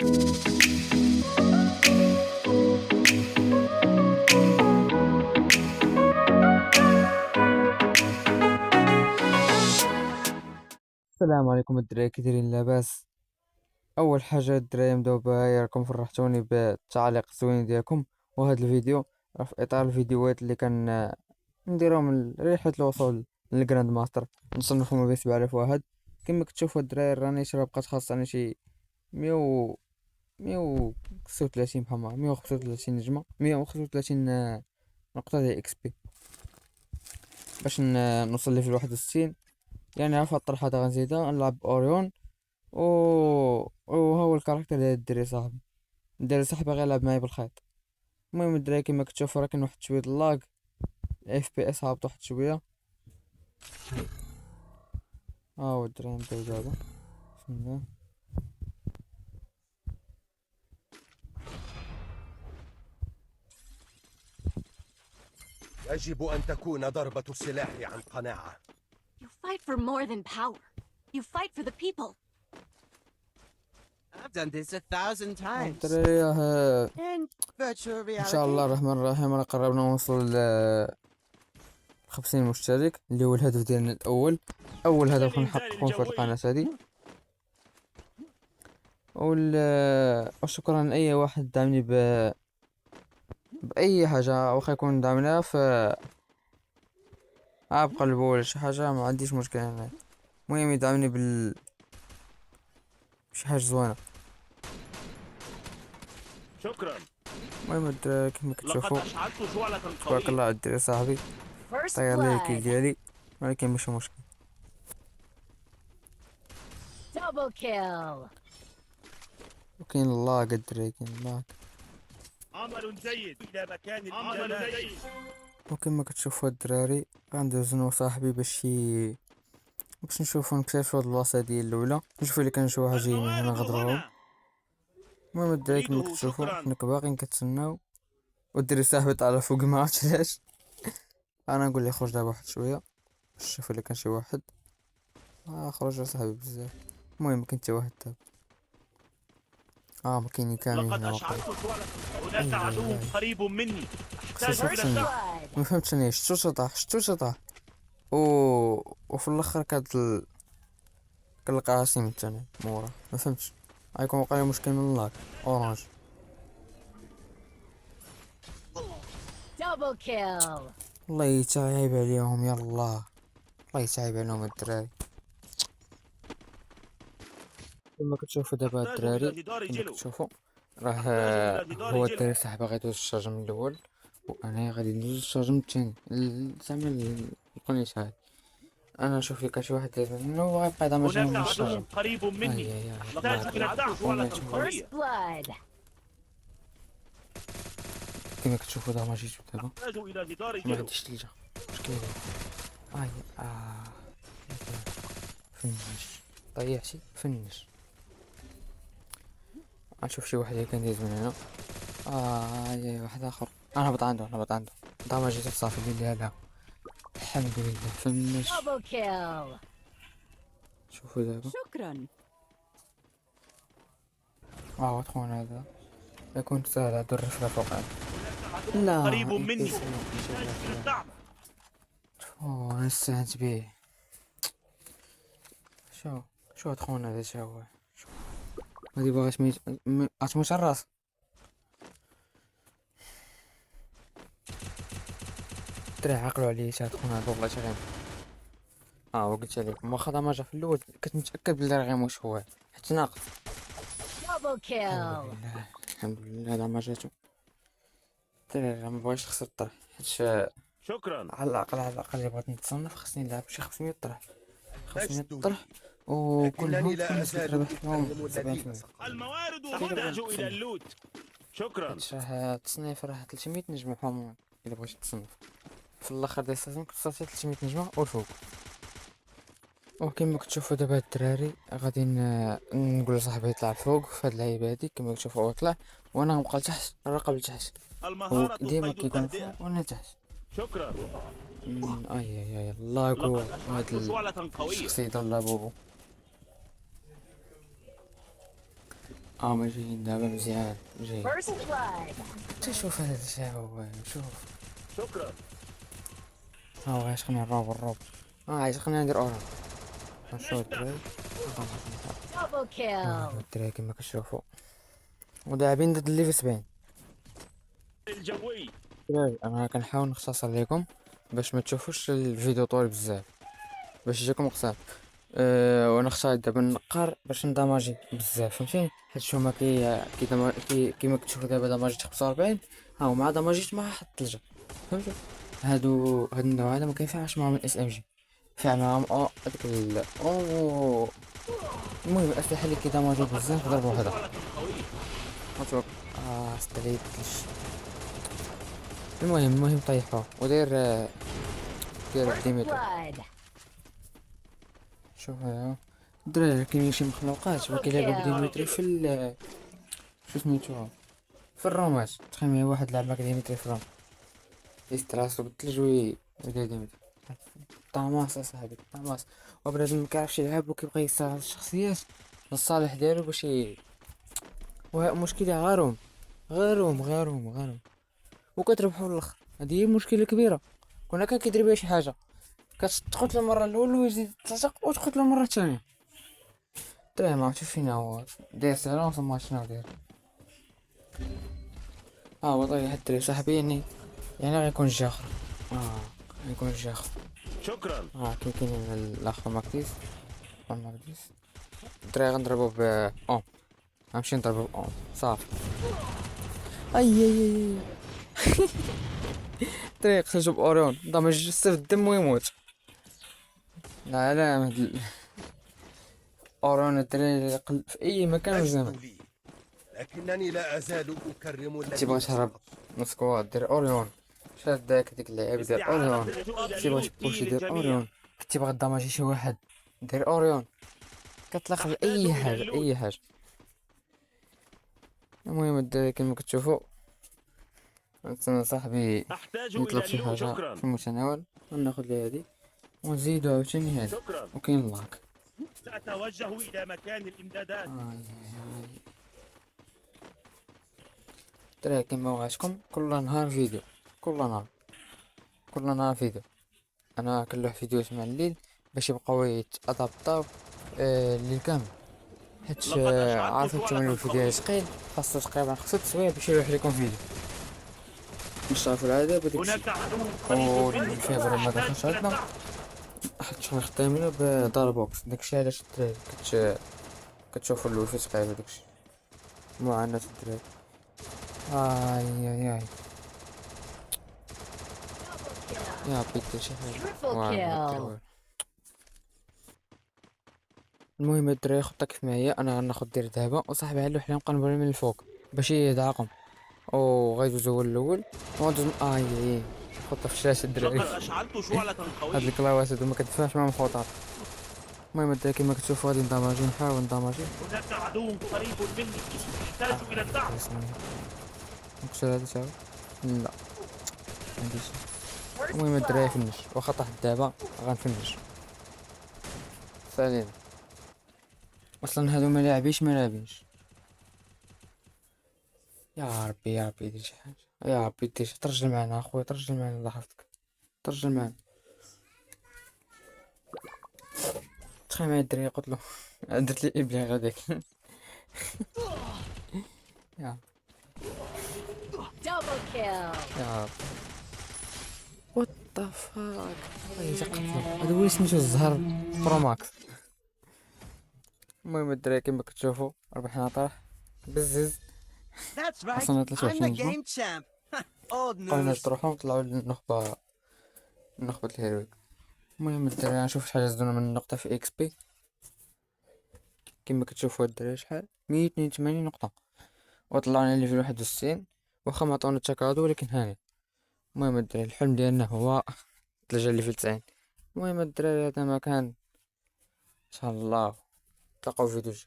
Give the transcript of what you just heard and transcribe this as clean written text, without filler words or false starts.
السلام عليكم الدراري، كي دايرين؟ لاباس؟ اول حاجه الدراري نبداو بها، يا راكم فرحتوني بالتعاليق الزوين ديالكم. وهذا الفيديو راه في اطار الفيديوهات اللي كان نديرهم من رحله الوصول للجراند ماستر، نصنفهم ما بين 7000 واحد. كما كتشوفوا الدراري راني شرا بقات خاصني شي 100 136 بحال 135 نجمه، 135 نقطه ديال اكس بي باش نوصل ليفل 61. يعني عارف الطرحه هذا غنزيدها نلعب اوريون و وهو الكاركتر ديال الدري صاحبي غيلعب معايا بالخيط. المهم الدراري كيما كتشوفوا راه كاين واحد شويه اللاغ، اف بي اس هابط واحد شويه. ها هو الدراري نبداو دابا، بسم الله. يجب أن تكون ضربة السلاح عن قناعة. You fight for more than power. You fight for the people. I've done this 1,000 times. الدراري In virtual ان شاء الله reality. الرحمن الرحيم راه قربنا نوصل ل 50 مشترك، اللي هو الهدف ديالنا الاول، اول هدف نحققه في القناه هذه. وشكرا لاي واحد دعمني باي حاجه، واخا يكون دعمنا ف بقلبه ولا شي حاجه، ما عنديش مشكل انا. المهم يدعمني شي حاجه زوينه. شكرا. المهم الدراري كيما لقد كتشوفوا أشعلت شعلة تبارك قوية. الله على الدري صاحبي، First طير لي الكيل blood. ديالي، ولكن ماشي مشكل. Double kill. وكاين الله الدري، كاين الله. عمل جيد إلى مكان عمل جيد. وكما كتشوفوا الدراري غندوزنو صاحبي باش نشوفو نكتشفو هاد البلاصه ديال الاولى، نشوفو الا كان شي واحد جاي من هنا غضربهم. المهم الدراري كما أريده، كتشوفوا شكراً. حنا باقيين كنتسناو، والدري صاحبي طالع فوق ما عرفتش علاش. انا نقول ليه خرج دابا واحد شويه باش نشوف الا كان شي واحد. خرج صاحبي بزاف. المهم كاين حتى واحد دابا، ما كاينين كاملين لقد هنا أشعلت واقيلا. شعلة. هناك عدو قريب مني. أحتاج خصوصا إلى First تسنى. blood. ما فهمتش انا شتو شطح وفي الاخر كنلقى راسي مثلا مورا، ما فهمتش. غيكون وقع لي مشكل من اللاك اورانج. Double kill. الله يتعايب عليهم، يلا الله يتعايب عليهم الدراري. كما كتشوفوا دابا أحتاج الدراري، إلى جدار كما جلو. كتشوفوا راه أحتاج إلى جدار هو جلو. الدراري صاحبي غيدوز الشارج من الاول، وانا غادي ندوز الشارج من الثاني، زعما القنيش هاد. انا نشوف لك شي واحد داير منه وغيبقى دابا هناك من عدو الشارج. قريب مني. أحتاج إلى شعلة First قوية. blood. كما كتشوفوا دابا جيتو دابا أحتاج إلى جدار ما جلو. عنديش تلجة، اش كاين؟ فنش طيحتي فنش. غنشوف شي واحد اللي كان دايز من هنا. واحد اخر، انا هبط عنده دابا جيت صافي لله لا الحمد لله فنش. Double kill. شوفوا دابا شكرا. خونا هذا يكون سهل، هادو الرفله فوق. عدو لا قريب مني. إيه، أحتاج إلى الدعم. انا استعنت بيه. شو هاد خونا هذا شا هو، غادي باغي تموت على الراس. الدراري عقلوا عليه، هاد خونا هذا والله غير وقلت لكم واخا ما جا في الاول كنت متاكد بلي راه غيموت هو، حيت ناقص. Double kill. الحمد لله هذا ما جاتو. الدراري راه مبغيتش نخسر الطرح، حيت شكرا. على الأقل إلا بغيت نتصنف خصني نلعب شي 500 طرح، 500 لست طرح، وكلهم لكنني لا تكون نسبة أزال الربح أتعلم فيهم الذين 70%. سقطوا. الموارد كيف تحتاج بغيت إلى نتصنف؟ اللوت. شكرا. حيت راه التصنيف راه 300 نجمة بحال إلا بغيتي تصنف في الآخر ديال السيزون كتصافي 300 نجمة والفوق. وكما كتشوفوا دابا الدراري غادي نقول لصاحبي يطلع فوق في هاد اللعيبة هادي. كما كتشوفوا هو طلع وانا نبقى لتحت، نراقب لتحت، هو المهارة ديما قيد كيكون التهدئة. فوق وانا تحت. شكرا. الله قوة لقد هاد أشعلت شعلة قوية. الشخصية ديال بوبو. ما جايين دابا مزيان جايين. First blood. تشوف هذا الشيء هو شوف. شكرا. ها اش خلينا نروب اش خلينا ندير اورا. نشوف الدراري Double kill. الدراري كيما كتشوفوا وداعبين ضد الليفل 70. الجوي. دراري انا كنحاول نختصر لكم باش ما تشوفوش الفيديو طويل بزاف باش يجيكم قصير. وانا خصها دابا نقر باش نداماجي بزاف فهمتيني حيت شو ما كيما كتشوفوا دابا داماجيت 45 ها هو مع داماجيت مع حط الثلجة فهمتوا. هاد النوع هذا ما كينفعش معاهم الاس ام جي ينفع معاهم هذيك المهم الاسلحه اللي كيداماجيو بزاف ضربوا هذا ماتوك استريت المهم طيحوه ودير دير First ديميتر. blood. شوف هذا الدراري كاينين شي مخلوقات وكيلعبوا بديمتري في شو سميتو في الرومات. تخيل معايا واحد لعب معاك ديمتري في الروم يستراسو بالثلج ويدير ديمتري. طاماس اصاحبي طاماس وبنادم مكيعرفش يلعب وكيبغي يستغل الشخصيات للصالح ديالو باش مشكلة غارهم وكتربحو للاخر. هادي هي المشكلة الكبيرة. كون هكا كيدير بيها شي حاجة كتقتل المرة الأولى ويزيد تلصق وتقتل المرة الثانية. دراري معرفتش فين هو داير سيلونس ما شنو داير. هو طيح الدري صاحبي يعني غيكون جاخر غيكون جاخر. شكرا. كاين الاخر ماكتيس الدراري غنضربو ب غنمشي نضربو ب صافي. اي الدراري خرجو باوريون دامج صفر الدم ويموت. لا اوريون الدراري يقلب في اي مكان وزمان. لستوا لي، لكنني لا أزال أكرم الذي تيبغي تهرب من سكواد دير اوريون شاد ديك اللعيبه دير اوريون. تيبغي تبوشي دير اوريون. تيبغي داماجي شي واحد دير اوريون. كتلاقى في اي حاجه. المهم الدراري كيما كتشوفوا انا صاحبي أحتاج يطلب إلى شي اللؤلؤ. حاجه شكرا. في المتناول وناخذ لي هذه ونزيدو عاوتاني هذه شكرا. وكاين اللاك. سأتوجه إلى مكان الإمدادات. الدراري كيما وعدتكم كل نهار فيديو كل نهار فيديو. انا كنلوح فيديوهات مع الليل باش يبقاو يتادابطاو الليل كامل حيت عارف نتوما الفيديو ثقيل خاصو تقريبا 6 سوايع باش يلوح لكم فيديو باش تعرفوا العادة بداك الشيء. هناك عدو قريب مني. والفيبر ما دخلش عندنا حيت شحال خدامين بدار بوكس داكشي علاش الدراري كتشوفوا الويفي ثقيل وداكشي معاناة الدراري. اي يا بيت شي Triple حاجة. kill. المهم الدراري خطة كيف معايا انا غناخد دير دابا وصاحبي علو حنا نبقى نبري من الفوق باش يدعقهم غيدوزو هو الاول وغندوز خطة في الشاشة الدراري. لقد أشعلت شعلة هاد قوية. الكلاوات هادو ما كتدفعش معاهم خطر. المهم الدراري كيما كتشوفوا غادي ندماجي نحاول ندماجي. هناك عدو قريب مني. أحتاج إلى الدعم. نكسر هادي صافي لا معنديش. المهم الدراري فنش واخا طاحت دابا غنفنش سالينا اصلا هادو ما لاعبينش. يا ربي دير شي حاجه يا ربي دير ترجل معنا اخويا ترجل معنا الله يحفظك ترجل معنا. تخيل معايا الدراري قتلو درت لي ابلي غاديك. يا Double kill. رب وات ذا فاك هذا هو سميتو الزهر برو ماكس. المهم الدراري كيما كتشوفوا ربحنا طرح بزز That's right. اصلا I'm the 23 نجمة game champ. Old قلنا news. تروحوا طلعوا للنخبة الهيرويك. المهم الدراري نشوف شحال زدونا من النقطة في اكس بي. كيما كتشوفوا الدراري شحال 182 نقطة وطلعنا ليفل 61 واخا ما عطاونا التكادو ولكن هاني. المهم الدراري الحلم ديالنا هو تلجا ليفل 90. المهم الدراري هذا ما كان ان شاء الله تلقاو فيديو جاي.